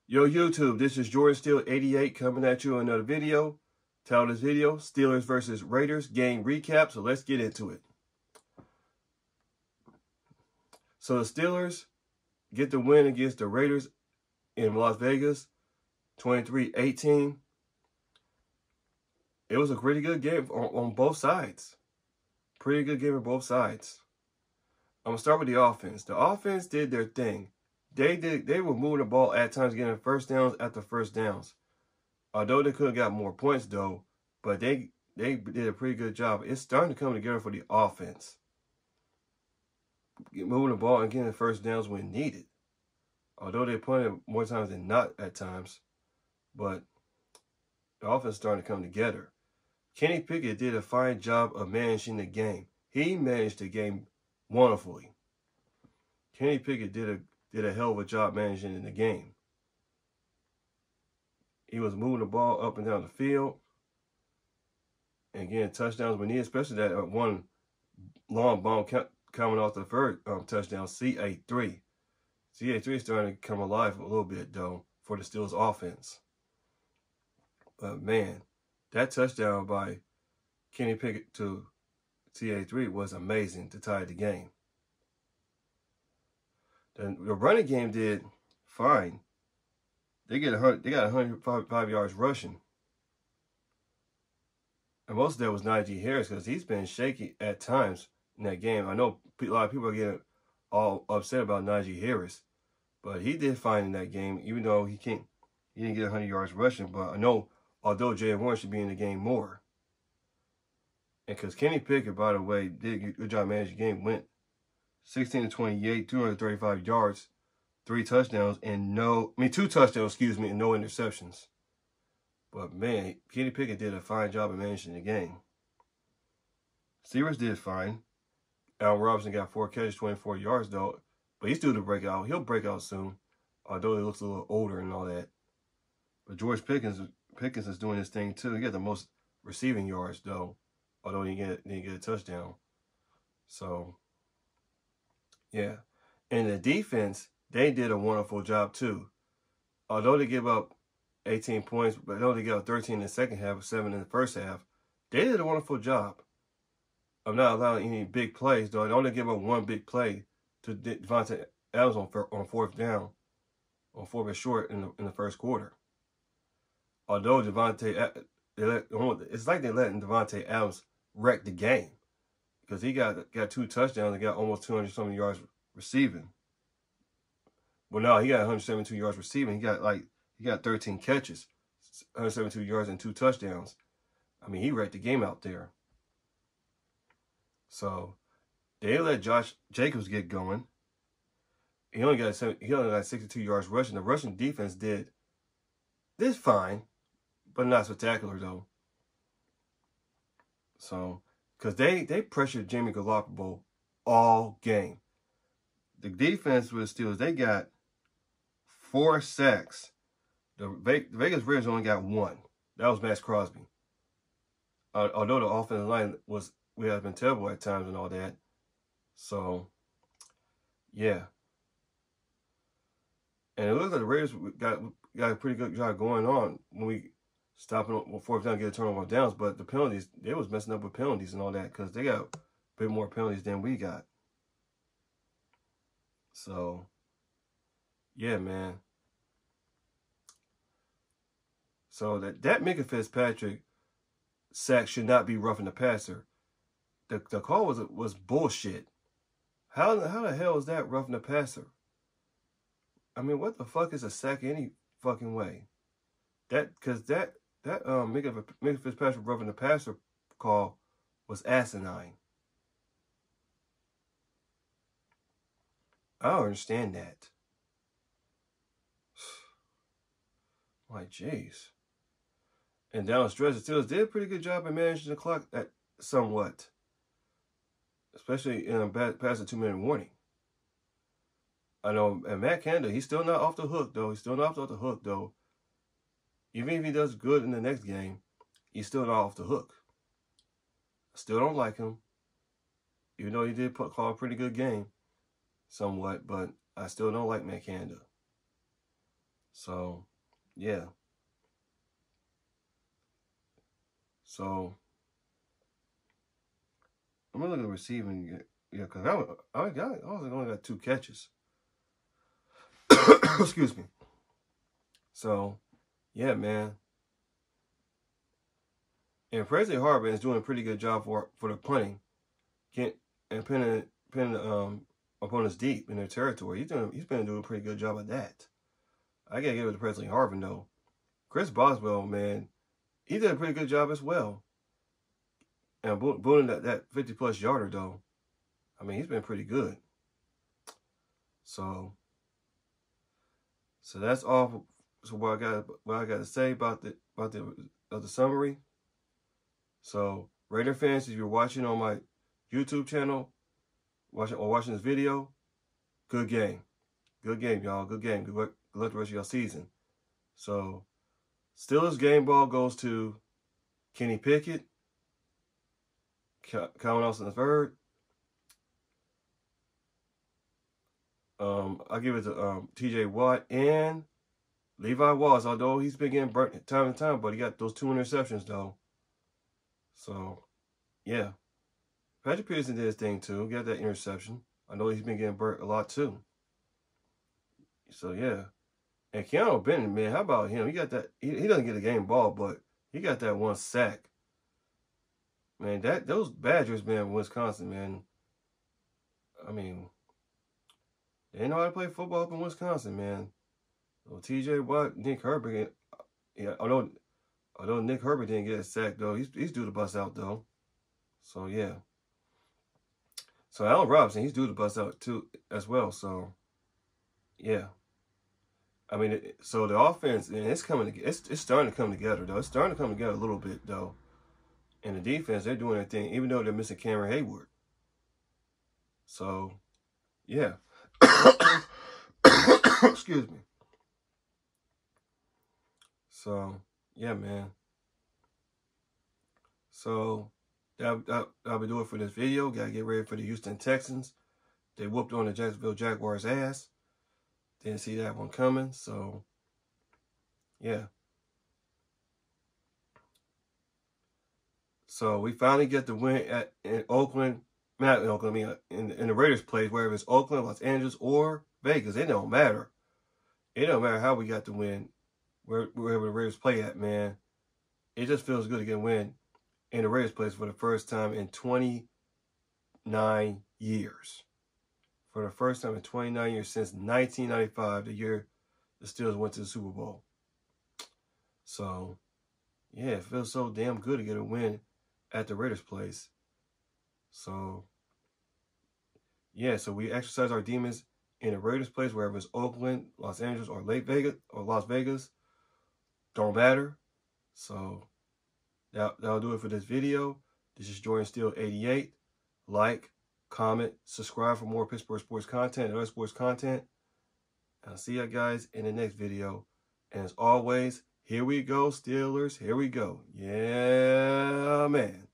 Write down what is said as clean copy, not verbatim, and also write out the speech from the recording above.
Yo, YouTube, this is Jordan Steele 88 coming at you with another video. Title of this video, Steelers versus Raiders game recap. So let's get into it. So the Steelers get the win against the Raiders in Las Vegas, 23-18. It was a pretty good game on both sides. Pretty good game on both sides. I'm going to start with the offense. The offense did their thing. They were moving the ball at times, getting first downs after first downs. Although they could have got more points, though, but they did a pretty good job. It's starting to come together for the offense. Moving the ball and getting the first downs when needed. Although they punted more times than not at times, but the offense is starting to come together. Kenny Pickett did a fine job of managing the game. He managed the game wonderfully. Kenny Pickett did a hell of a job managing in the game. He was moving the ball up and down the field and getting touchdowns when needed, especially that one long bomb coming off the first touchdown, CA3. CA3 is starting to come alive a little bit, though, for the Steelers offense. But, man, that touchdown by Kenny Pickett to CA3 was amazing to tie the game. The running game did fine. They got 105 yards rushing. And most of that was Najee Harris because he's been shaky at times in that game. I know a lot of people are getting all upset about Najee Harris, but he did fine in that game, even though he didn't get 100 yards rushing. But I know, although Jay Warren should be in the game more. And because Kenny Pickett, by the way, did a good job managing the game, went 16-28, 235 yards, 2 touchdowns, and no interceptions. But, man, Kenny Pickett did a fine job of managing the game. Steelers did fine. Allen Robinson got 4 catches, 24 yards, though. But he's due to break out. He'll break out soon, although he looks a little older and all that. But George Pickens is doing his thing, too. He got the most receiving yards, though, although he didn't get a touchdown. So, yeah. And the defense, they did a wonderful job, too. Although they give up 18 points, but they only gave up 13 in the second half, 7 in the first half, they did a wonderful job of not allowing any big plays, though. They only give up 1 big play to Devontae Adams on fourth down, on 4th and short in the first quarter. Although it's like they're letting Devontae Adams wreck the game because he got 2 touchdowns and got almost 200-something yards receiving. Well, no, he got 172 yards receiving. He got 13 catches, 172 yards and 2 touchdowns. I mean, he wrecked the game out there. So they let Josh Jacobs get going. He only got 62 yards rushing. The Russian defense did fine, but not spectacular though. So, because they pressured Jimmy Garoppolo all game. The defense with the Steelers, they got 4 sacks. The Vegas Raiders only got 1. That was Max Crosby. Although the offensive line has been terrible at times and all that. So, yeah. And it looks like the Raiders got a pretty good job going on when we stopping on 4th down, get a turnover on downs. But the penalties, they was messing up with penalties and all that because they got a bit more penalties than we got. So, yeah, man. So that Minka Fitzpatrick sack should not be roughing the passer. The call was bullshit. How the hell is that roughing the passer? I mean, what the fuck is a sack any fucking way? Because that Minka Fitzpatrick roughing the passer call was asinine. I don't understand that. Like, jeez. And down the stretch, the Steelers did a pretty good job of managing the clock somewhat. Especially in past the 2-minute warning. I know, and Matt Canada, he's still not off the hook, though. Even if he does good in the next game, he's still not off the hook. I still don't like him. Even though he did call a pretty good game, somewhat, but I still don't like Matt Canada. So, yeah. So, I'm going to look at the receiving. Yeah, because I only got 2 catches. Excuse me. So, yeah, man. And Presley Harvin is doing a pretty good job for the punting, and pinning opponents deep in their territory. He's been doing a pretty good job of that. I gotta give it to Presley Harvin though. Chris Boswell, man, he did a pretty good job as well. And booting that 50+ yarder though, I mean, he's been pretty good. So that's all. So what I got to say about the summary. So Raider fans, if you're watching on my YouTube channel, watching this video, good game, y'all, good game. Good luck the rest of your season. So Steelers game ball goes to Kenny Pickett, Calvin Austin III. I'll give it to T.J. Watt and Levi Wallace, although he's been getting burnt time and time, but he got those 2 interceptions though. So, yeah. Patrick Peterson did his thing too. Got that interception. I know he's been getting burnt a lot too. So, yeah. And Keanu Benton, man, how about him? He got that. He doesn't get a game ball, but he got that 1 sack. Man, those Badgers, man, Wisconsin, man. I mean, they know how to play football up in Wisconsin, man. So T.J. Watt, Nick Herbert, yeah, although Nick Herbert didn't get a sack, though, he's due to bust out, though. So, yeah. So, Allen Robinson, he's due to bust out, too, as well. So, yeah. I mean, so the offense, and it's starting to come together, though. It's starting to come together a little bit, though. And the defense, they're doing their thing, even though they're missing Cameron Hayward. So, yeah. Excuse me. So, yeah, man. So, that'll be doing it for this video. Got to get ready for the Houston Texans. They whooped on the Jacksonville Jaguars' ass. Didn't see that one coming. So, yeah. So, we finally get the win in Oakland. Not in Oakland, I mean, in the Raiders' place, whether it's Oakland, Los Angeles, or Vegas. It don't matter. It don't matter how we got the win, wherever the Raiders play at, man. It just feels good to get a win in the Raiders' place for the first time in 29 years. For the first time in 29 years since 1995, the year the Steelers went to the Super Bowl. So, yeah, it feels so damn good to get a win at the Raiders' place. So, yeah, so we exercise our demons in the Raiders' place, wherever it's Oakland, Los Angeles, or Las Vegas. Don't matter. So, that'll do it for this video. This is Jordan Steele 88. Like, comment, subscribe for more Pittsburgh sports content and other sports content. I'll see you guys in the next video. And as always, here we go, Steelers. Here we go. Yeah, man.